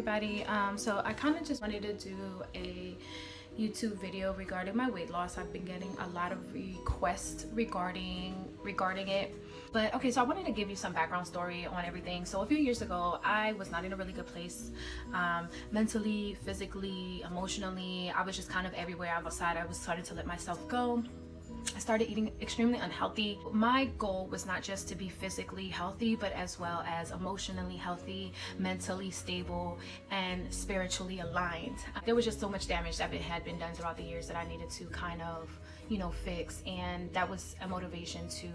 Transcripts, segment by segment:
everybody. So I kind of just wanted to do a YouTube video regarding my weight loss. I've been getting a lot of requests regarding it. But okay, so I wanted to give you some background story on everything. So a few years ago, I was not in a really good place, mentally, physically, emotionally. I was just kind of everywhere outside. I was starting to let myself go. I started eating extremely unhealthy. My goal was not just to be physically healthy, but as well as emotionally healthy, mentally stable, and spiritually aligned. There was just so much damage that had been done throughout the years that I needed to kind of, fix, and that was a motivation to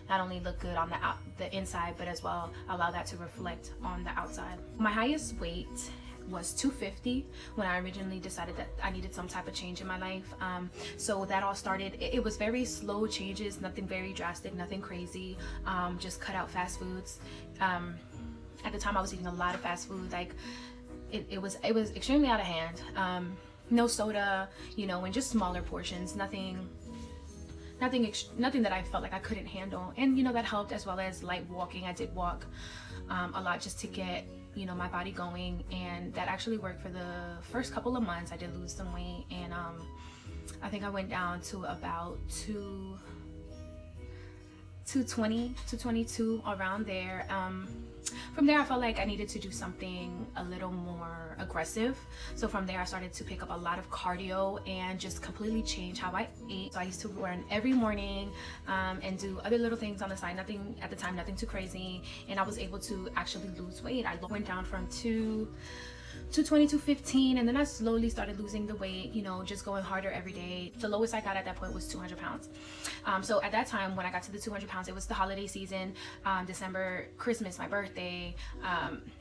not only look good on the inside, but as well allow that to reflect on the outside. My highest weight was 250 when I originally decided that I needed some type of change in my life. So that all started, it was very slow changes, nothing very drastic, nothing crazy. Just cut out fast foods. At the time I was eating a lot of fast food. Like it was extremely out of hand. No soda, and just smaller portions, nothing that I felt like I couldn't handle. And that helped, as well as light walking. I did walk a lot just to get my body going, and that actually worked for the first couple of months. I did lose some weight, and I think I went down to about 220, 222, around there. From there I felt like I needed to do something a little more aggressive. So from there I started to pick up a lot of cardio and just completely change how I ate. So I used to run every morning and do other little things on the side, nothing at the time, nothing too crazy, and I was able to actually lose weight. I went down from 220 to 15, and then I slowly started losing the weight, just going harder every day. The lowest I got at that point was 200 pounds. So at that time, when I got to the 200 pounds, it was the holiday season, December, Christmas, my birthday,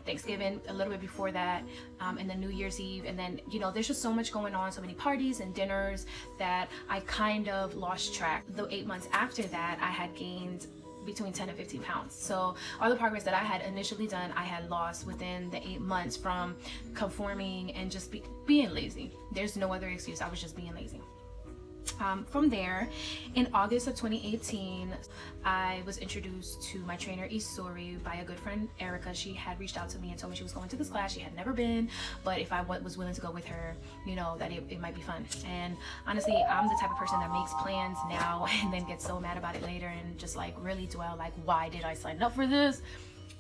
Thanksgiving, a little bit before that, and then New Year's Eve. And then, there's just so much going on, so many parties and dinners, that I kind of lost track. The 8 months after that, I had gained between 10 and 15 pounds. So all the progress that I had initially done, I had lost within the 8 months from conforming and just being lazy. There's no other excuse. I was just being lazy. From there, in August of 2018, I was introduced to my trainer Isuri by a good friend, Erica. She had reached out to me and told me she was going to this class. She had never been, but if I was willing to go with her, that it might be fun. And honestly, I'm the type of person that makes plans now and then gets so mad about it later and just like really dwell, like, why did I sign up for this?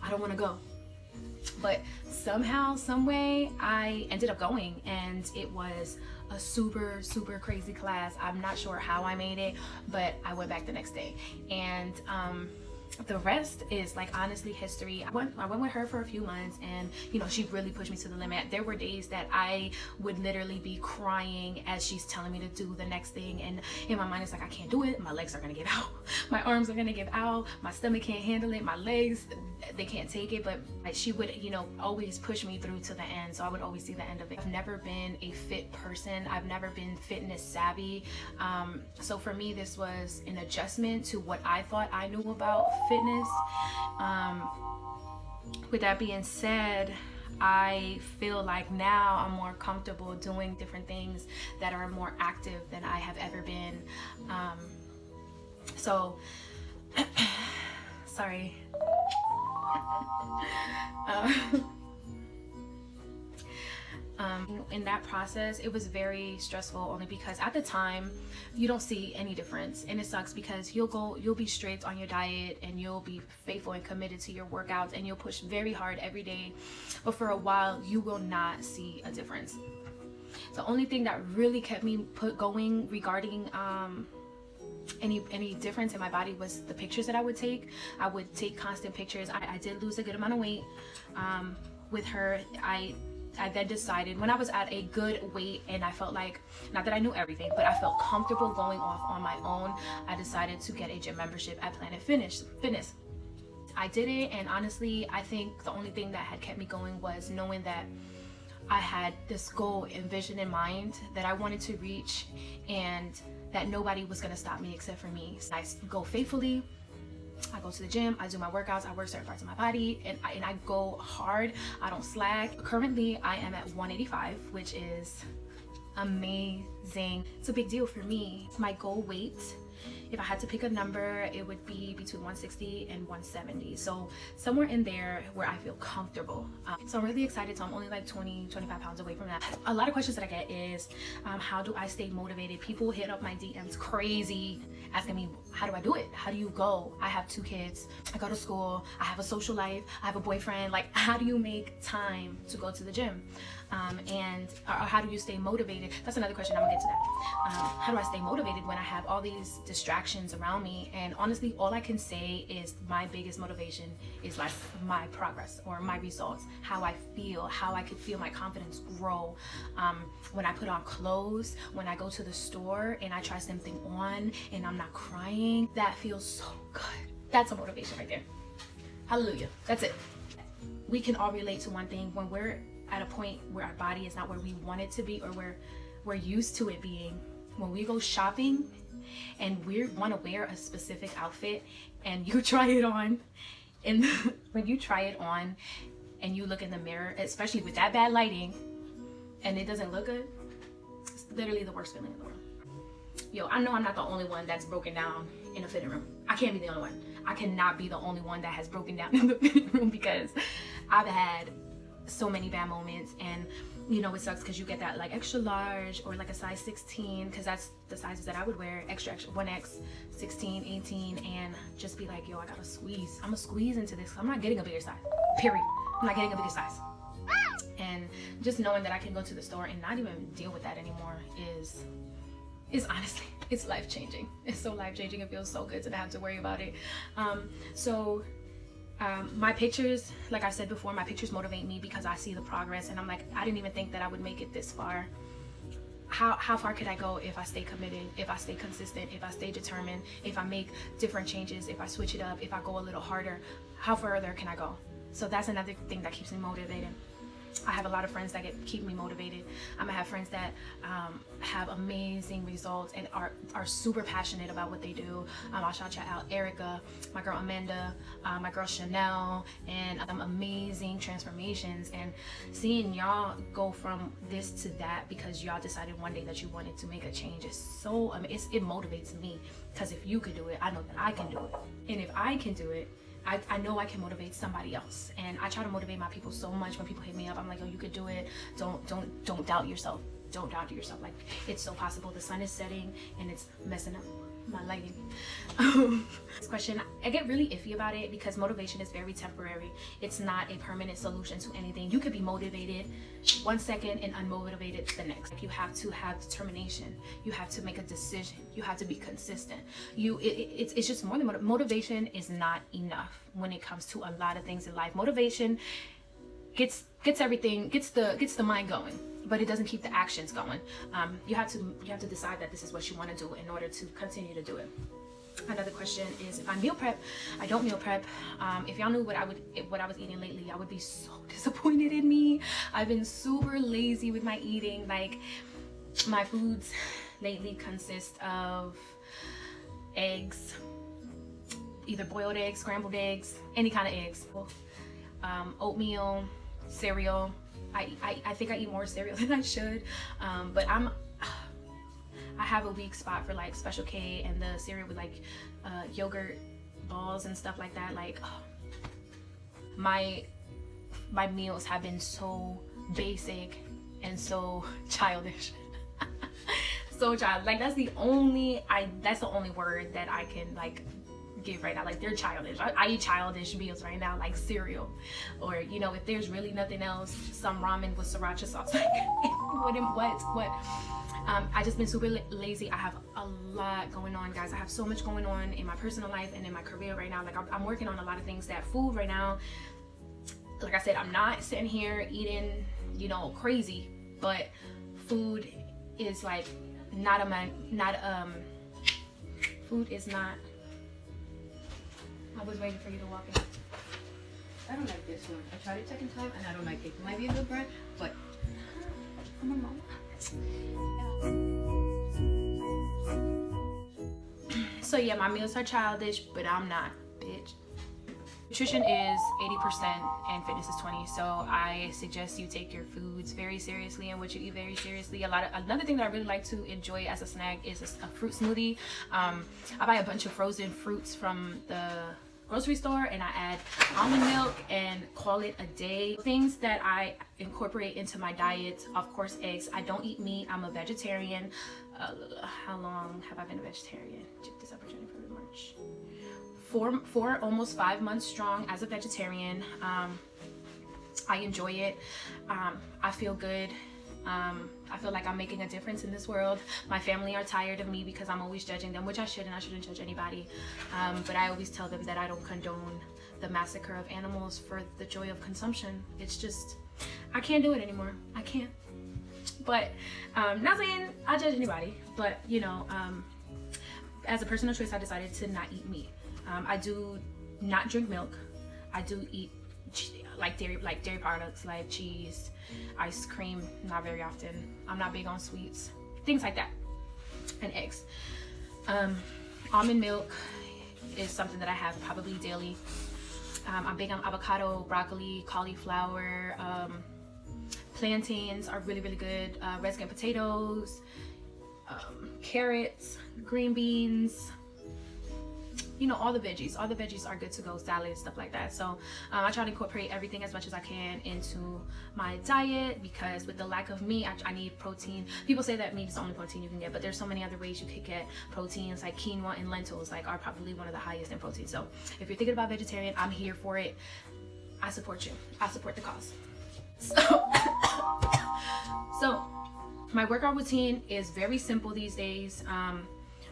I don't want to go. But somehow, some way, I ended up going, and it was a super crazy class. I'm not sure how I made it, but I went back the next day, and the rest is like honestly history. I went with her for a few months, and she really pushed me to the limit. There were days that I would literally be crying as she's telling me to do the next thing, and in my mind it's like, I can't do it. My legs are gonna give out, my arms are gonna give out, my stomach can't handle it, my legs, they can't take it. But she would always push me through to the end, so I would always see the end of it. I've never been a fit person. I've never been fitness savvy, so for me this was an adjustment to what I thought I knew about fitness. With that being said, I feel like now I'm more comfortable doing different things that are more active than I have ever been. So sorry. In that process, it was very stressful, only because at the time you don't see any difference, and it sucks because you'll be strict on your diet, and you'll be faithful and committed to your workouts, and you'll push very hard every day, but for a while you will not see a difference. The only thing that really kept me going regarding any difference in my body was the pictures that I would take. I would take constant pictures. I did lose a good amount of weight with her. I then decided, when I was at a good weight and I felt like, not that I knew everything, but I felt comfortable going off on my own, I decided to get a gym membership at Planet Fitness. I did it, and honestly, I think the only thing that had kept me going was knowing that I had this goal and vision in mind that I wanted to reach, and that nobody was going to stop me except for me. So I go faithfully. I go to the gym, I do my workouts, I work certain parts of my body, and I go hard. I don't slack. Currently, I am at 185, which is amazing. It's a big deal for me. My goal weight if I had to pick a number, it would be between 160 and 170. So somewhere in there where I feel comfortable. So I'm really excited. So I'm only like 25 pounds away from that. A lot of questions that I get is, how do I stay motivated? People hit up my DMs crazy asking me, how do I do it? How do you go? I have 2 kids. I go to school. I have a social life. I have a boyfriend. Like, how do you make time to go to the gym? Or how do you stay motivated? That's another question. I'm gonna get to that. How do I stay motivated when I have all these distractions around me? And honestly, all I can say is my biggest motivation is like my progress or my results, how I feel, how I could feel my confidence grow. When I put on clothes, when I go to the store and I try something on and I'm not crying, that feels so good. That's a motivation right there. Hallelujah. That's it. We can all relate to one thing. When we're at a point where our body is not where we want it to be, or where we're used to it being, when we go shopping and we want to wear a specific outfit and you try it on, and when you try it on and you look in the mirror, especially with that bad lighting, and it doesn't look good, it's literally the worst feeling in the world. Yo, I know I'm not the only one that's broken down in a fitting room. I can't be the only one. I cannot be the only one that has broken down in the fitting room, because I've had so many bad moments. And you know, it sucks because you get that like extra large or like a size 16, because that's the sizes that I would wear, extra 1X, 16, 18, and just be like, yo, I gotta squeeze. I'm gonna squeeze into this. I'm not getting a bigger size, period. I'm not getting a bigger size. And just knowing that I can go to the store and not even deal with that anymore is honestly, it's life-changing. It's so life-changing. It feels so good to not have to worry about it. My pictures, like I said before, my pictures motivate me because I see the progress, and I'm like, I didn't even think that I would make it this far. How far could I go if I stay committed, if I stay consistent, if I stay determined, if I make different changes, if I switch it up, if I go a little harder? How further can I go? So that's another thing that keeps me motivated. I have a lot of friends that keep me motivated. I have friends that have amazing results and are super passionate about what they do. I'll shout out Erica, my girl Amanda, my girl Chanel, and amazing transformations. And seeing y'all go from this to that because y'all decided one day that you wanted to make a change is so, it motivates me, because if you could do it, I know that I can do it. And if I can do it, I know I can motivate somebody else. And I try to motivate my people so much. When people hit me up, I'm like, yo, you could do it. Don't doubt yourself. Don't doubt yourself. Like, it's so possible. The sun is setting and it's messing up my lighting. This question, I get really iffy about it because motivation is very temporary. It's not a permanent solution to anything. You could be motivated 1 second and unmotivated the next. Like, you have to have determination. You have to make a decision. You have to be consistent. It's just more than motivation is not enough when it comes to a lot of things in life. Motivation gets everything, gets the mind going, but it doesn't keep the actions going. You have to decide that this is what you want to do in order to continue to do it. Another question is if I meal prep. I don't meal prep. If y'all knew what I was eating lately, I would be so disappointed in me. I've been super lazy with my eating. Like, my foods lately consist of eggs, either boiled eggs, scrambled eggs, any kind of eggs, oatmeal, cereal. I think I eat more cereal than I should, but I have a weak spot for like Special K and the cereal with like yogurt balls and stuff like that. Like, my meals have been so basic and so childish. So child, like, that's the only word that I can like give right now. Like, they're childish. I eat childish meals right now, like cereal, or, you know, if there's really nothing else, some ramen with sriracha sauce. Like, what? I just been super lazy. I have a lot going on, guys. I have so much going on in my personal life and in my career right now. Like, I'm working on a lot of things. That food right now, like I said, I'm not sitting here eating, you know, crazy, but food is like food is not. I was waiting for you to walk in. I don't like this one. I tried it second time and I don't like it. It might be a good brand, but I'm a mom. So yeah, my meals are childish, but I'm not, bitch. Nutrition is 80% and fitness is 20. So I suggest you take your foods very seriously and what you eat very seriously. Another thing that I really like to enjoy as a snack is a fruit smoothie. I buy a bunch of frozen fruits from the grocery store and I add almond milk and call it a day. Things that I incorporate into my diet, of course, eggs. I don't eat meat. I'm a vegetarian. How long have I been a vegetarian? December, January, February, March. Four, almost 5 months strong as a vegetarian. I enjoy it. I feel good. I feel like I'm making a difference in this world. My family are tired of me because I'm always judging them, which I shouldn't. I shouldn't judge anybody. But I always tell them that I don't condone the massacre of animals for the joy of consumption. It's just, I can't do it anymore. I can't. But not saying I judge anybody, but you know, as a personal choice, I decided to not eat meat. I do not drink milk. I do eat dairy products like cheese, ice cream, not very often. I'm not big on sweets, things like that, and eggs. Almond milk is something that I have probably daily. I'm big on avocado, broccoli, cauliflower. Plantains are really, really good. Red skin potatoes, carrots, green beans. You know, all the veggies are good to go, salad, stuff like that. So I try to incorporate everything as much as I can into my diet because with the lack of meat, I need protein. People say that meat is the only protein you can get, but there's so many other ways you could get proteins, like quinoa and lentils are probably one of the highest in protein. So if you're thinking about vegetarian, I'm here for it. I support you. I support the cause. So my workout routine is very simple these days.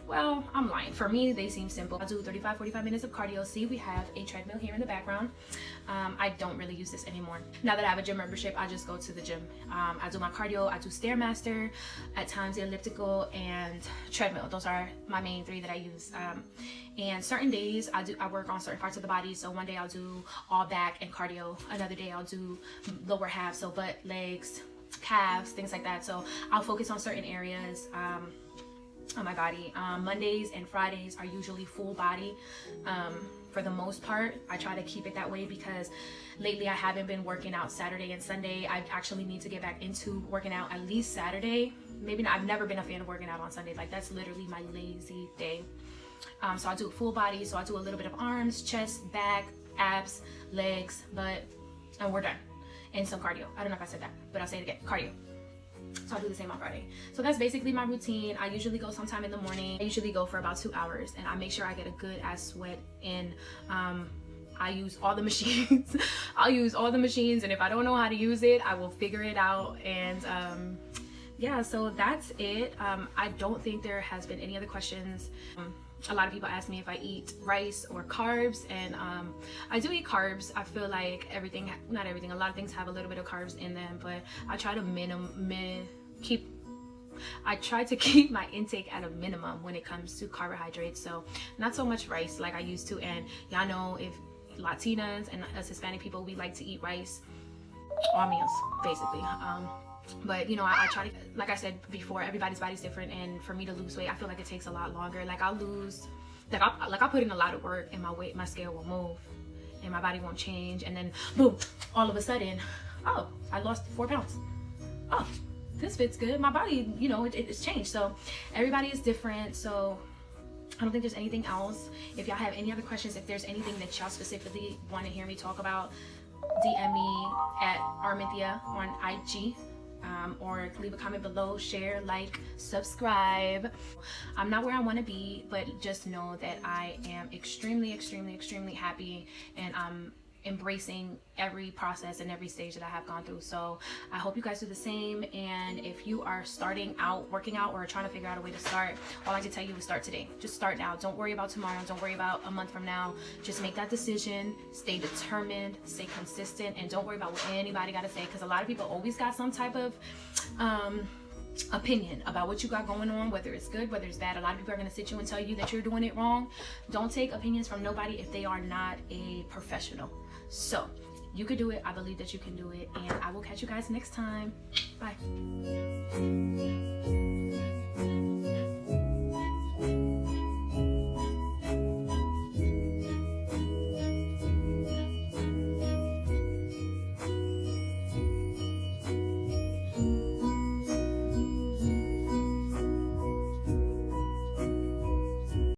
Well, I'm lying. For me, they seem simple. I do 35-45 minutes of cardio. See, we have a treadmill here in the background. I don't really use this anymore. Now that I have a gym membership, I just go to the gym. I do my cardio. I do Stairmaster, at times the elliptical, and treadmill. Those are my main three that I use. And certain days, I work on certain parts of the body. So one day I'll do all back and cardio. Another day I'll do lower half, so butt, legs, calves, things like that. So I'll focus on certain areas on my body. Mondays and Fridays are usually full body. For the most part, I try to keep it that way because lately I haven't been working out Saturday and Sunday. I actually need to get back into working out at least Saturday. Maybe not. I've never been a fan of working out on Sunday. Like, that's literally my lazy day. So I do full body. So I do a little bit of arms, chest, back, abs, legs, butt, and we're done. And some cardio. I don't know if I said that, but I'll say it again. Cardio. So I'll do the same on Friday. So that's basically my routine. I usually go sometime in the morning. I usually go for about 2 hours and I make sure I get a good ass sweat in. I use all the machines. I'll use all the machines, and if I don't know how to use it, I will figure it out. And yeah, so that's it. I don't think there has been any other questions. A lot of people ask me if I eat rice or carbs, and I do eat carbs. I feel like not everything, a lot of things have a little bit of carbs in them, but I try to keep my intake at a minimum when it comes to carbohydrates. So not so much rice like I used to, and y'all know, if Latinas and us Hispanic people, we like to eat rice all meals basically. But you know, I try to, like I said before, everybody's body's different, and for me to lose weight, I feel like it takes a lot longer. Like I'll put in a lot of work and my scale will move and my body won't change, and then boom, all of a sudden, oh, I lost 4 pounds. Oh, this fits good. My body, you know, it's changed. So everybody is different. So I don't think there's anything else. If y'all have any other questions, if there's anything that y'all specifically want to hear me talk about, DM me at Arminthia on IG. Or leave a comment below, share, like, subscribe. I'm not where I want to be, but just know that I am extremely, extremely, extremely happy, and I'm embracing every process and every stage that I have gone through. So I hope you guys do the same, and if you are starting out working out or trying to figure out a way to start, all I can tell you is start today. Just start now. Don't worry about tomorrow. Don't worry about a month from now. Just make that decision. Stay determined, stay consistent, and don't worry about what anybody got to say, because a lot of people always got some type of opinion about what you got going on, whether it's good, whether it's bad. A lot of people are going to sit you and tell you that you're doing it wrong. Don't take opinions from nobody if they are not a professional. So you could do it. I believe that you can do it, and I will catch you guys next time. Bye.